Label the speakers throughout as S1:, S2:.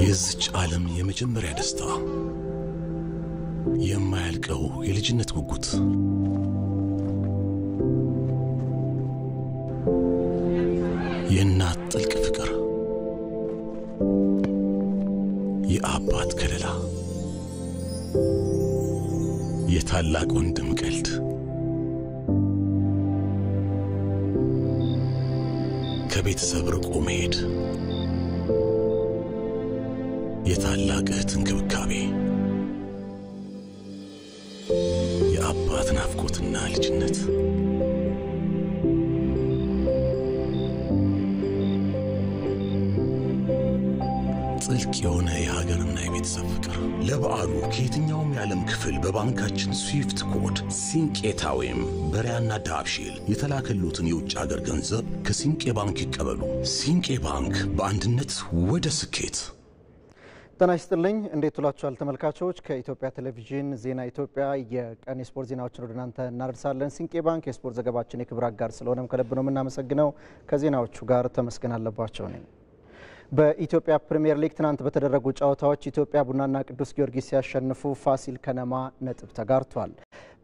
S1: የዚች ዓለም የመጀመሪያ ደስታ የማያልቀው የልጅነት ጉጉት የእናት ጥልቅ ፍቅር የአባት ከለላ የታላቅ ወንድም ቀልድ ከቤተሰብ ርቆ መሄድ የታላቅ እህት እንክብካቤ የአባት ናፍቆትና ልጅነት ጥልቅ የሆነ የሀገርና የቤተሰብ ፍቅር ለበዓሉ ከየትኛውም የዓለም ክፍል በባንካችን ስዊፍት ኮድ ሲንቄታዊም በሪያና ዳብሺል የተላከሉትን የውጭ ሀገር ገንዘብ ከሲንቄ ባንክ ይቀበሉ። ሲንቄ ባንክ በአንድነት ወደ ስኬት።
S2: ጤና ይስጥልኝ። እንዴት ውላችኋል ተመልካቾች? ከኢትዮጵያ ቴሌቪዥን ዜና ኢትዮጵያ የቀን ስፖርት ዜናዎችን ወደ እናንተ እናደርሳለን። ሲንቄ ባንክ የስፖርት ዘገባችን የክብር አጋር ስለሆነም ከልብ ነው የምናመሰግነው። ከዜናዎቹ ጋር ተመስገን አለባቸው ነኝ። በኢትዮጵያ ፕሪሚየር ሊግ ትናንት በተደረጉ ጨዋታዎች ኢትዮጵያ ቡናና ቅዱስ ጊዮርጊስ ሲያሸንፉ ፋሲል ከነማ ነጥብ ተጋርቷል።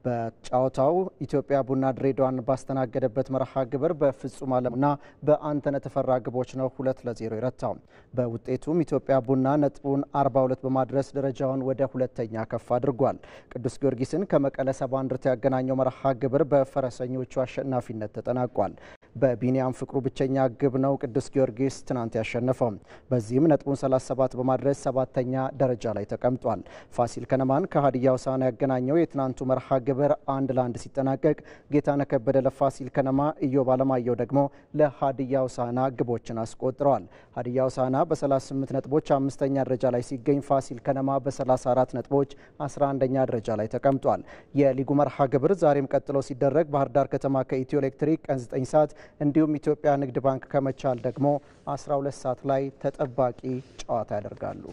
S2: በጨዋታው ኢትዮጵያ ቡና ድሬዳዋን ባስተናገደበት መርሃ ግብር በፍጹም አለሙና በአንተነህ ተፈራ ግቦች ነው 2-0 ይረታው። በውጤቱም ኢትዮጵያ ቡና ነጥቡን 42 በማድረስ ደረጃውን ወደ ሁለተኛ ከፍ አድርጓል። ቅዱስ ጊዮርጊስን ከመቀለ ሰባ እንደርታ ያገናኘው መርሃ ግብር በፈረሰኞቹ አሸናፊነት ተጠናቋል። በቢኒያም ፍቅሩ ብቸኛ ግብ ነው ቅዱስ ጊዮርጊስ ትናንት ያሸነፈው። በዚህም ነጥቡን 37 በማድረስ ሰባተኛ ደረጃ ላይ ተቀምጧል። ፋሲል ከነማን ከሀዲያ ሆሳዕና ያገናኘው የትናንቱ መርሃ ግብር 1-1 ሲጠናቀቅ ጌታነህ ከበደ ለፋሲል ከነማ፣ ኢዮብ አለማየሁ ደግሞ ለሀዲያ ሆሳዕና ግቦችን አስቆጥረዋል። ሀዲያ ሆሳዕና በ38 ነጥቦች አምስተኛ ደረጃ ላይ ሲገኝ ፋሲል ከነማ በ34 ነጥቦች 11ኛ ደረጃ ላይ ተቀምጧል። የሊጉ መርሃ ግብር ዛሬም ቀጥሎ ሲደረግ ባህር ዳር ከተማ ከኢትዮ ኤሌክትሪክ ቀን 9 ሰዓት እንዲሁም ኢትዮጵያ ንግድ ባንክ ከመቻል ደግሞ 12 ሰዓት ላይ ተጠባቂ ጨዋታ ያደርጋሉ።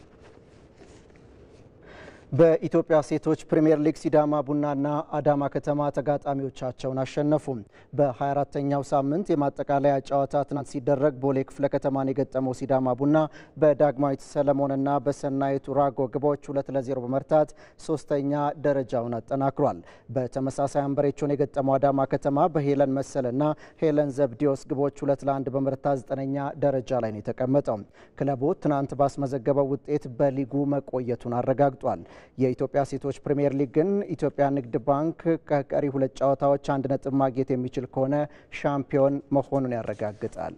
S2: በኢትዮጵያ ሴቶች ፕሪሚየር ሊግ ሲዳማ ቡናና አዳማ ከተማ ተጋጣሚዎቻቸውን አሸነፉ። በ24ኛው ሳምንት የማጠቃለያ ጨዋታ ትናንት ሲደረግ ቦሌ ክፍለ ከተማን የገጠመው ሲዳማ ቡና በዳግማዊት ሰለሞንና በሰናይቱ ራጎ ግቦች 2-0 በመርታት ሶስተኛ ደረጃውን አጠናክሯል። በተመሳሳይ አንበሬቾን የገጠመው አዳማ ከተማ በሄለን መሰለና ሄለን ዘብዲዮስ ግቦች 2-1 በመርታት 9ኛ ደረጃ ላይ ነው የተቀመጠው። ክለቡ ትናንት ባስመዘገበው ውጤት በሊጉ መቆየቱን አረጋግጧል። የኢትዮጵያ ሴቶች ፕሪሚየር ሊግ ግን ኢትዮጵያ ንግድ ባንክ ከቀሪ 2 ጨዋታዎች 1 ነጥብ ማግኘት የሚችል ከሆነ ሻምፒዮን መሆኑን ያረጋግጣል።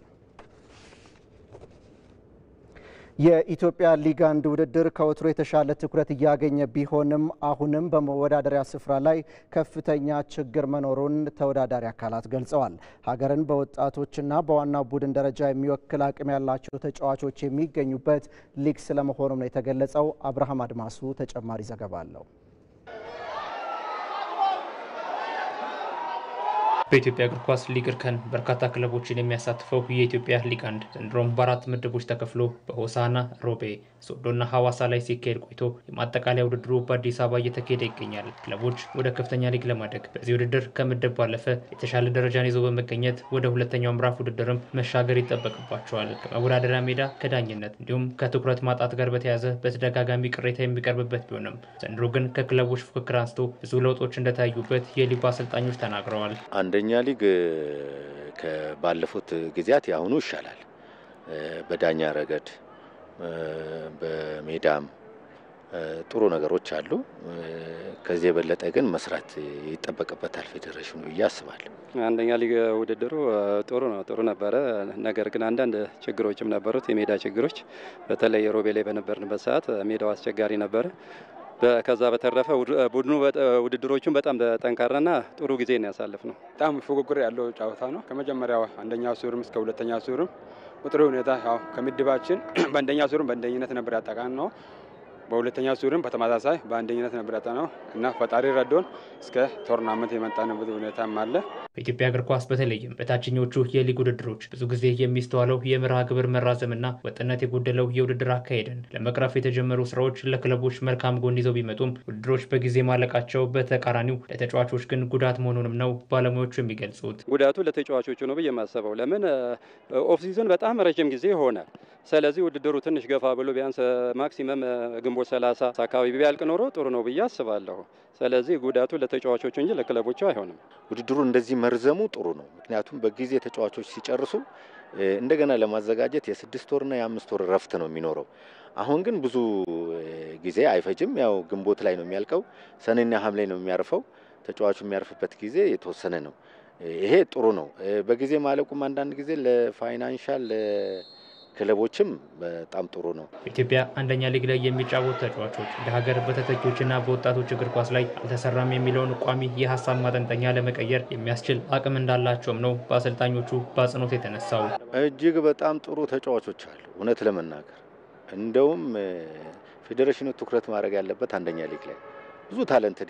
S2: የኢትዮጵያ ሊግ 1 ውድድር ከወትሮ የተሻለ ትኩረት እያገኘ ቢሆንም አሁንም በመወዳደሪያ ስፍራ ላይ ከፍተኛ ችግር መኖሩን ተወዳዳሪ አካላት ገልጸዋል። ሀገርን በወጣቶችና በዋናው ቡድን ደረጃ የሚወክል አቅም ያላቸው ተጫዋቾች የሚገኙበት ሊግ ስለመሆኑም ነው የተገለጸው። አብርሃም አድማሱ ተጨማሪ ዘገባ አለው።
S3: በኢትዮጵያ እግር ኳስ ሊግ እርከን በርካታ ክለቦችን የሚያሳትፈው የኢትዮጵያ ሊግ 1 ዘንድሮም በ4 ምድቦች ተከፍሎ በሆሳዕና፣ ሮቤ፣ ሶዶና ሐዋሳ ላይ ሲካሄድ ቆይቶ የማጠቃለያ ውድድሩ በአዲስ አበባ እየተካሄደ ይገኛል። ክለቦች ወደ ከፍተኛ ሊግ ለማደግ በዚህ ውድድር ከምድብ ባለፈ የተሻለ ደረጃን ይዘው በመገኘት ወደ ሁለተኛው ምዕራፍ ውድድርም መሻገር ይጠበቅባቸዋል። ከመወዳደሪያ ሜዳ፣ ከዳኝነት እንዲሁም ከትኩረት ማጣት ጋር በተያያዘ በተደጋጋሚ ቅሬታ የሚቀርብበት ቢሆንም ዘንድሮ ግን ከክለቦች ፉክክር አንስቶ ብዙ ለውጦች እንደታዩበት የሊጉ አሰልጣኞች ተናግረዋል።
S4: አንደኛ ሊግ ከባለፉት ጊዜያት ያሁኑ ይሻላል። በዳኛ ረገድ በሜዳም ጥሩ ነገሮች አሉ። ከዚህ የበለጠ ግን መስራት ይጠበቅበታል ፌዴሬሽኑ ብዬ አስባለሁ።
S5: አንደኛ ሊግ ውድድሩ ጥሩ ነበረ። ነገር ግን አንዳንድ ችግሮችም ነበሩት። የሜዳ ችግሮች በተለይ ሮቤ ላይ በነበርንበት ሰዓት ሜዳው አስቸጋሪ ነበረ። ከዛ በተረፈ ቡድኑ ውድድሮቹን በጣም ጠንካራና ጥሩ ጊዜ ነው ያሳለፍነው።
S6: በጣም ፉክክር ያለው ጨዋታ ነው። ከመጀመሪያው አንደኛው ዙርም እስከ ሁለተኛ ዙርም በጥሩ ሁኔታ ያው ከምድባችን በአንደኛ ዙርም በአንደኝነት ነበር ያጠቃን ነው። በሁለተኛ ዙርም በተመሳሳይ በአንደኝነት ነበር ያጠናው እና ፈጣሪ ረዶን እስከ ቶርናመንት የመጣንበት ሁኔታም አለ።
S3: በኢትዮጵያ እግር ኳስ በተለይም በታችኞቹ የሊግ ውድድሮች ብዙ ጊዜ የሚስተዋለው የመርሃ ግብር መራዘምና ወጥነት የጎደለው የውድድር አካሄድን ለመቅረፍ የተጀመሩ ስራዎች ለክለቦች መልካም ጎን ይዘው ቢመጡም ውድድሮች በጊዜ ማለቃቸው በተቃራኒው ለተጫዋቾች ግን ጉዳት መሆኑንም ነው ባለሙያዎቹ የሚገልጹት።
S5: ጉዳቱ ለተጫዋቾቹ ነው ብዬ የማስበው። ለምን ኦፍ ሲዝን በጣም ረጅም ጊዜ ሆነ። ስለዚህ ውድድሩ ትንሽ ገፋ ብሎ ቢያንስ ማክሲመም ግንቦት 30 አካባቢ ቢያልቅ ኖሮ ጥሩ ነው ብዬ አስባለሁ። ስለዚህ ጉዳቱ ለተጫዋቾቹ እንጂ ለክለቦቹ አይሆንም።
S4: ውድድሩ እንደዚህ መርዘሙ ጥሩ ነው። ምክንያቱም በጊዜ ተጫዋቾች ሲጨርሱ እንደገና ለማዘጋጀት የ6 ወርና የ5 ወር ረፍት ነው የሚኖረው። አሁን ግን ብዙ ጊዜ አይፈጅም። ያው ግንቦት ላይ ነው የሚያልቀው፣ ሰኔና ሐምሌ ነው የሚያርፈው። ተጫዋቹ የሚያርፍበት ጊዜ የተወሰነ ነው። ይሄ ጥሩ ነው። በጊዜ ማለቁም አንዳንድ ጊዜ ለፋይናንሻል ክለቦችም በጣም ጥሩ ነው።
S3: ኢትዮጵያ አንደኛ ሊግ ላይ የሚጫወቱ ተጫዋቾች ለሀገር በተተኪዎችና በወጣቶች እግር ኳስ ላይ አልተሰራም የሚለውን ቋሚ የሀሳብ ማጠንጠኛ ለመቀየር የሚያስችል አቅም እንዳላቸውም ነው በአሰልጣኞቹ በአጽንኦት የተነሳው።
S4: እጅግ በጣም ጥሩ ተጫዋቾች አሉ። እውነት ለመናገር እንደውም ፌዴሬሽኑ ትኩረት ማድረግ ያለበት አንደኛ ሊግ ላይ ብዙ ታለንት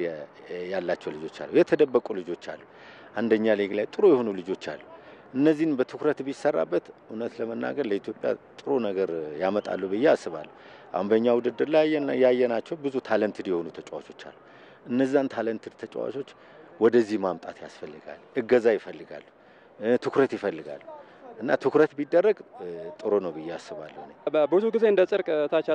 S4: ያላቸው ልጆች አሉ፣ የተደበቁ ልጆች አሉ። አንደኛ ሊግ ላይ ጥሩ የሆኑ ልጆች አሉ። እነዚህን በትኩረት ቢሰራበት እውነት ለመናገር ለኢትዮጵያ ጥሩ ነገር ያመጣሉ ብዬ አስባለሁ። አሁን በእኛ ውድድር ላይ ያየናቸው ብዙ ታለንትድ የሆኑ ተጫዋቾች አሉ። እነዛን ታለንትድ ተጫዋቾች ወደዚህ ማምጣት ያስፈልጋል። እገዛ ይፈልጋሉ፣ ትኩረት ይፈልጋሉ እና ትኩረት ቢደረግ ጥሩ ነው ብዬ አስባለሁ።
S5: ብዙ ጊዜ እንደ ጽርቅ ታች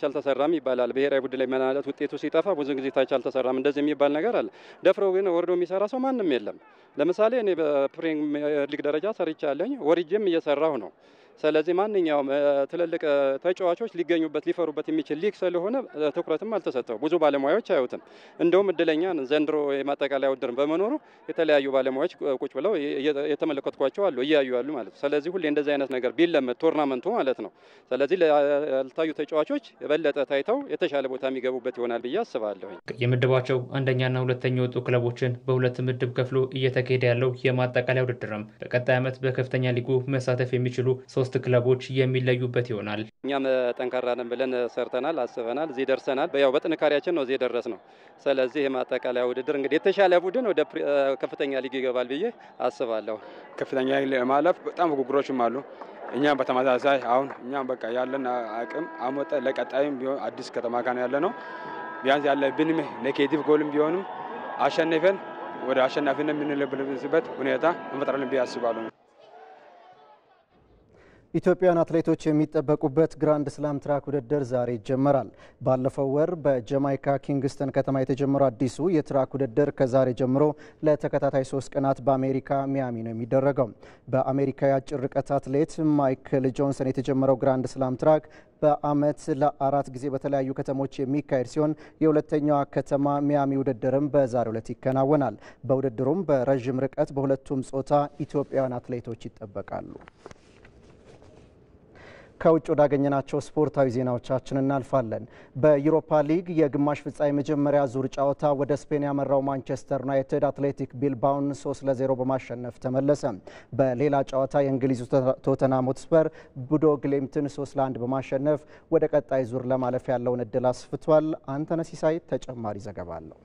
S5: አልተሰራም ይባላል። ብሔራዊ ቡድን ላይ ማለት ውጤቱ ሲጠፋ ብዙ ጊዜ ታች አልተሰራም እንደዚህ የሚባል ነገር አለ። ደፍሮ ግን ወርዶ የሚሰራ ሰው ማንም የለም። ለምሳሌ እኔ በፕሪሚየር ሊግ ደረጃ ሰርቻለኝ፣ ወርጄም እየሰራሁ ነው። ስለዚህ ማንኛውም ትልልቅ ተጫዋቾች ሊገኙበት ሊፈሩበት የሚችል ሊግ ስለሆነ ትኩረትም አልተሰጠው። ብዙ ባለሙያዎች አዩትም። እንደውም እድለኛ ዘንድሮ የማጠቃለያ ውድድር በመኖሩ የተለያዩ ባለሙያዎች ቁጭ ብለው የተመለከቷቸው አሉ፣ እያዩ ያሉ ማለት ነው። ስለዚህ ሁሌ እንደዚህ አይነት ነገር ቢለመድ ቶርናመንቱ ማለት ነው። ስለዚህ ለታዩ ተጫዋቾች የበለጠ ታይተው የተሻለ ቦታ የሚገቡበት ይሆናል ብዬ አስባለሁ።
S3: የምድባቸው አንደኛና ሁለተኛ የወጡ ክለቦችን በሁለት ምድብ ከፍሎ እየተካሄደ ያለው የማጠቃለያ ውድድርም በቀጣይ ዓመት በከፍተኛ ሊጉ መሳተፍ የሚችሉ 3 ክለቦች የሚለዩበት ይሆናል።
S5: እኛም ጠንካራ ነን ብለን ሰርተናል፣ አስበናል፣ እዚህ ደርሰናል። ያው በጥንካሬያችን ነው እዚህ ደረስነው። ስለዚህ የማጠቃለያ ውድድር እንግዲህ የተሻለ ቡድን ወደ ከፍተኛ ሊግ ይገባል ብዬ አስባለሁ።
S6: ከፍተኛ ሊግ ማለፍ በጣም ጉጉሮችም አሉ። እኛም በተመሳሳይ አሁን እኛም በቃ ያለን አቅም አሞጠ ለቀጣይም ቢሆን አዲስ ከተማ ካን ያለ ነው ቢያንስ ያለብንም ኔጌቲቭ ጎልም ቢሆንም አሸንፈን ወደ አሸናፊነት የምንለብስበት ሁኔታ እንፈጥራለን ብዬ አስባለሁ።
S2: ኢትዮጵያውያን አትሌቶች የሚጠበቁበት ግራንድ ስላም ትራክ ውድድር ዛሬ ይጀመራል። ባለፈው ወር በጃማይካ ኪንግስተን ከተማ የተጀመረው አዲሱ የትራክ ውድድር ከዛሬ ጀምሮ ለተከታታይ 3 ቀናት በአሜሪካ ሚያሚ ነው የሚደረገው። በአሜሪካ የአጭር ርቀት አትሌት ማይክል ጆንሰን የተጀመረው ግራንድ ስላም ትራክ በአመት ለ4 ጊዜ በተለያዩ ከተሞች የሚካሄድ ሲሆን የሁለተኛዋ ከተማ ሚያሚ ውድድርም በዛሬው ዕለት ይከናወናል። በውድድሩም በረዥም ርቀት በሁለቱም ጾታ ኢትዮጵያውያን አትሌቶች ይጠበቃሉ። ከውጭ ወዳገኘናቸው ስፖርታዊ ዜናዎቻችን እናልፋለን። በዩሮፓ ሊግ የግማሽ ፍጻሜ መጀመሪያ ዙር ጨዋታ ወደ ስፔን ያመራው ማንቸስተር ዩናይትድ አትሌቲክ ቢልባውን 3-0 በማሸነፍ ተመለሰ። በሌላ ጨዋታ የእንግሊዙ ቶተንሃም ሆትስፐር ቦዶ ግሊምትን 3-1 በማሸነፍ ወደ ቀጣይ ዙር ለማለፍ ያለውን እድል አስፍቷል። አንተነህ ሲሳይ ተጨማሪ ዘገባ አለው።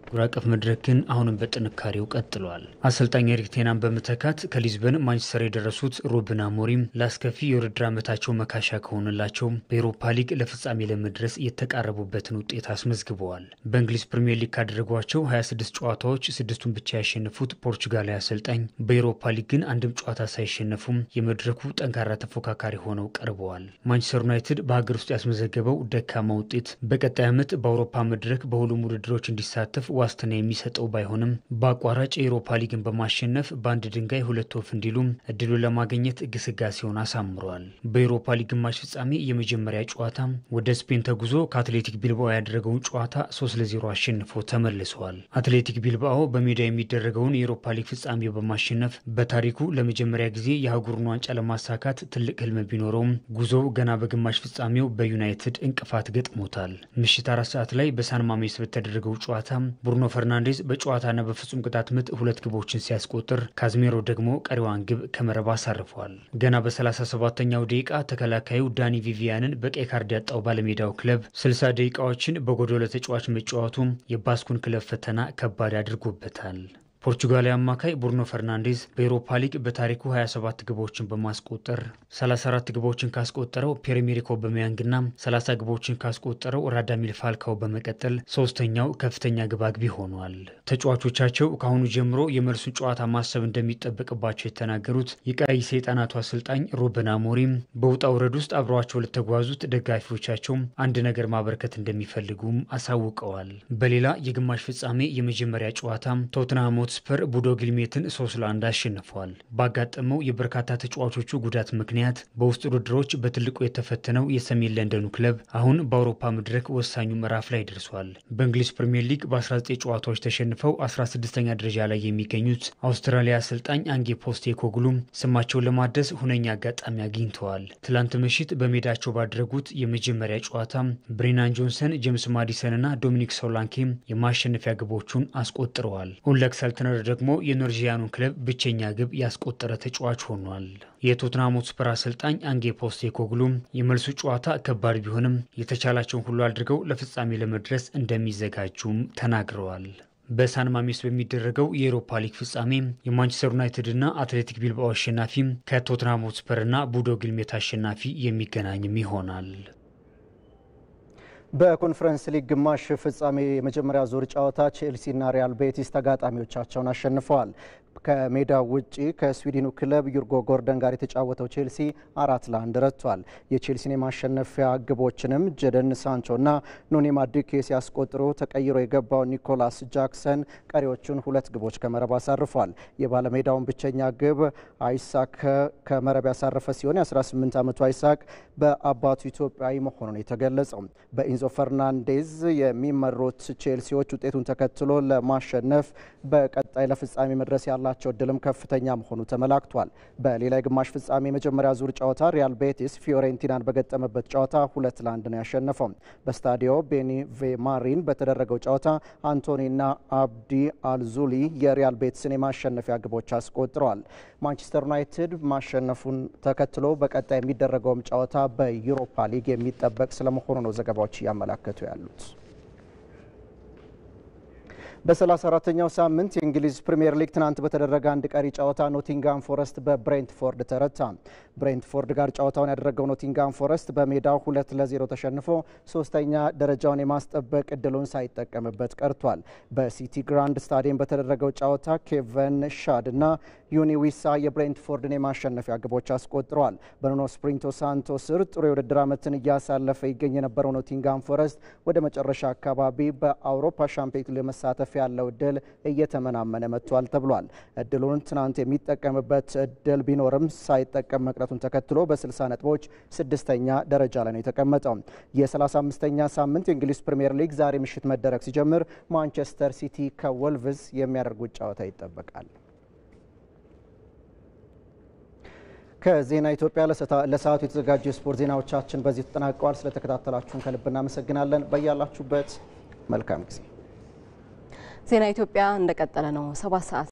S7: አህጉር አቀፍ መድረክ ግን አሁንም በጥንካሬው ቀጥሏል። አሰልጣኝ ኤሪክ ቴናን በመተካት ከሊዝበን ማንቸስተር የደረሱት ሩበን አሞሪም ለአስከፊ የውድድር ዓመታቸው መካሻ ከሆነላቸው በኤሮፓ ሊግ ለፍጻሜ ለመድረስ የተቃረቡበትን ውጤት አስመዝግበዋል። በእንግሊዝ ፕሪሚየር ሊግ ካደረጓቸው 26 ጨዋታዎች 6ቱን ብቻ ያሸነፉት ፖርቹጋላዊ አሰልጣኝ በኤሮፓ ሊግ ግን አንድም ጨዋታ ሳይሸነፉም የመድረኩ ጠንካራ ተፎካካሪ ሆነው ቀርበዋል። ማንቸስተር ዩናይትድ በሀገር ውስጥ ያስመዘገበው ደካማ ውጤት በቀጣይ ዓመት በአውሮፓ መድረክ በሁሉም ውድድሮች እንዲሳተፍ ዋስትና የሚሰጠው ባይሆንም በአቋራጭ የኤሮፓ ሊግን በማሸነፍ በአንድ ድንጋይ 2 ወፍ እንዲሉም እድሉን ለማግኘት ግስጋሴውን አሳምረዋል። በኤሮፓ ሊግ ግማሽ ፍጻሜ የመጀመሪያ ጨዋታ ወደ ስፔን ተጉዞ ከአትሌቲክ ቢልባኦ ያደረገውን ጨዋታ 3-0 አሸንፎ ተመልሰዋል። አትሌቲክ ቢልባኦ በሜዳ የሚደረገውን የኤሮፓ ሊግ ፍጻሜ በማሸነፍ በታሪኩ ለመጀመሪያ ጊዜ የአህጉሩን ዋንጫ ለማሳካት ትልቅ ህልም ቢኖረውም ጉዞው ገና በግማሽ ፍጻሜው በዩናይትድ እንቅፋት ገጥሞታል። ምሽት 4 ሰዓት ላይ በሳን ማሜስ በተደረገው ጨዋታ ብሩኖ ፈርናንዴዝ በጨዋታና በፍጹም ቅጣት ምት 2 ግቦችን ሲያስቆጥር ካዝሜሮ ደግሞ ቀሪዋን ግብ ከመረብ አሳርፏል። ገና በ37ኛው ደቂቃ ተከላካዩ ዳኒ ቪቪያንን በቀይ ካርድ ያጣው ባለሜዳው ክለብ 60 ደቂቃዎችን በጎዶሎ ተጫዋች መጫወቱ የባስኩን ክለብ ፈተና ከባድ አድርጎበታል። ፖርቹጋላዊ አማካይ ብሩኖ ፈርናንዴዝ በኤሮፓ ሊግ በታሪኩ 27 ግቦችን በማስቆጠር 34 ግቦችን ካስቆጠረው ፒየር-ኤሜሪክ ኦባሜያንግና 30 ግቦችን ካስቆጠረው ራዳሚል ፋልካኦ በመቀጠል ሶስተኛው ከፍተኛ ግባግቢ ሆኗል። ተጫዋቾቻቸው ካሁኑ ጀምሮ የመልሱን ጨዋታ ማሰብ እንደሚጠበቅባቸው የተናገሩት የቀይ ሰይጣናቱ አሰልጣኝ ሩበን አሞሪም በውጣ ውረድ ውስጥ አብረዋቸው ለተጓዙት ደጋፊዎቻቸው አንድ ነገር ማበረከት እንደሚፈልጉም አሳውቀዋል። በሌላ የግማሽ ፍጻሜ የመጀመሪያ ጨዋታ ቶትንሃም ሆትስፐር ቦዶ ግሊምትን 3-1 አሸንፏል። ባጋጠመው የበርካታ ተጫዋቾቹ ጉዳት ምክንያት በውስጥ ውድድሮች በትልቁ የተፈተነው የሰሜን ለንደኑ ክለብ አሁን በአውሮፓ መድረክ ወሳኙ ምዕራፍ ላይ ደርሷል። በእንግሊዝ ፕሪሚየር ሊግ በ19 ጨዋታዎች ተሸንፈው 16ኛ ደረጃ ላይ የሚገኙት አውስትራሊያ አሰልጣኝ አንጌ ፖስቴኮግሉ ስማቸውን ለማደስ ሁነኛ አጋጣሚ አግኝተዋል። ትላንት ምሽት በሜዳቸው ባደረጉት የመጀመሪያ ጨዋታ ብሬናን ጆንሰን፣ ጄምስ ማዲሰን እና ዶሚኒክ ሶላንኬ የማሸነፊያ ግቦቹን አስቆጥረዋል። ኡለክሰል ተነር ደግሞ የኖርጂያኑን ክለብ ብቸኛ ግብ ያስቆጠረ ተጫዋች ሆኗል። የቶትንሃም ሆትስፐር አሰልጣኝ አንጌ ፖስቴኮግሉ የመልሱ ጨዋታ ከባድ ቢሆንም የተቻላቸውን ሁሉ አድርገው ለፍጻሜ ለመድረስ እንደሚዘጋጁም ተናግረዋል። በሳን ማሜስ በሚደረገው የኤሮፓ ሊግ ፍጻሜ የማንቸስተር ዩናይትድ እና አትሌቲክ ቢልባኦ አሸናፊ ከቶትንሃም ሆትስፐር እና ቦዶ ግሊምት አሸናፊ የሚገናኝም ይሆናል።
S2: በኮንፈረንስ ሊግ ግማሽ ፍጻሜ የመጀመሪያ ዙር ጨዋታ ቼልሲና ሪያል ቤቲስ ተጋጣሚዎቻቸውን አሸንፈዋል። ከሜዳው ውጪ ከስዊድኑ ክለብ ዩርጎ ጎርደን ጋር የተጫወተው ቼልሲ 4-1 ረቷል። የቼልሲን የማሸነፊያ ግቦችንም ጀደን ሳንቾና ኖኒ ማዱኬ ሲያስቆጥሩ ተቀይሮ የገባው ኒኮላስ ጃክሰን ቀሪዎቹን 2 ግቦች ከመረብ አሳርፏል። የባለሜዳውን ብቸኛ ግብ አይሳክ ከመረብ ያሳረፈ ሲሆን የ18 ዓመቱ አይሳክ በአባቱ ኢትዮጵያዊ መሆኑን የተገለጸው በኢንዞ ፈርናንዴዝ የሚመሩት ቼልሲዎች ውጤቱን ተከትሎ ለማሸነፍ በቀጣይ ለፍጻሜ መድረስ ያላቸው እድልም ከፍተኛ መሆኑ ተመላክቷል። በሌላ የግማሽ ፍጻሜ የመጀመሪያ ዙር ጨዋታ ሪያል ቤቲስ ፊዮሬንቲናን በገጠመበት ጨዋታ 2-1 ነው ያሸነፈው። በስታዲዮ ቤኒቬማሪን በተደረገው ጨዋታ አንቶኒና አብዲ አልዙሊ የሪያል ቤቲስን የማሸነፊያ ግቦች አስቆጥረዋል። ማንቸስተር ዩናይትድ ማሸነፉን ተከትሎ በቀጣይ የሚደረገውም ጨዋታ በዩሮፓ ሊግ የሚጠበቅ ስለመሆኑ ነው ዘገባዎች እያመላከቱ ያሉት። በ34ኛው ሳምንት የእንግሊዝ ፕሪሚየር ሊግ ትናንት በተደረገ አንድ ቀሪ ጨዋታ ኖቲንጋም ፎረስት በብሬንትፎርድ ተረታ። ብሬንትፎርድ ጋር ጨዋታውን ያደረገው ኖቲንጋም ፎረስት በሜዳው 2-0 ተሸንፎ ሶስተኛ ደረጃውን የማስጠበቅ እድሉን ሳይጠቀምበት ቀርቷል። በሲቲ ግራንድ ስታዲየም በተደረገው ጨዋታ ኬቨን ሻድ እና ዩኒ ዊሳ የብሬንትፎርድን የማሸነፊያ ግቦች አስቆጥረዋል። በኑኖ ስፕሪንቶ ሳንቶ ስር ጥሩ የውድድር ዓመትን እያሳለፈ ይገኝ የነበረው ኖቲንጋም ፎረስት ወደ መጨረሻ አካባቢ በአውሮፓ ሻምፒዮንስ ሊግ መሳተፍ ያለው እድል እየተመናመነ መጥቷል ተብሏል። እድሉን ትናንት የሚጠቀምበት እድል ቢኖርም ሳይጠቀም መቅረቱን ተከትሎ በ60 ነጥቦች 6ኛ ደረጃ ላይ ነው የተቀመጠው። የ35ኛ ሳምንት የእንግሊዝ ፕሪሚየር ሊግ ዛሬ ምሽት መደረግ ሲጀምር ማንቸስተር ሲቲ ከወልቭዝ የሚያደርጉት ጨዋታ ይጠበቃል። ከዜና ኢትዮጵያ ለሰዓቱ የተዘጋጁ የስፖርት ዜናዎቻችን በዚህ ተጠናቀዋል። ስለተከታተላችሁን ከልብ እናመሰግናለን። በያላችሁበት መልካም ጊዜ።
S8: ዜና ኢትዮጵያ እንደቀጠለ ነው። 7 ሰዓት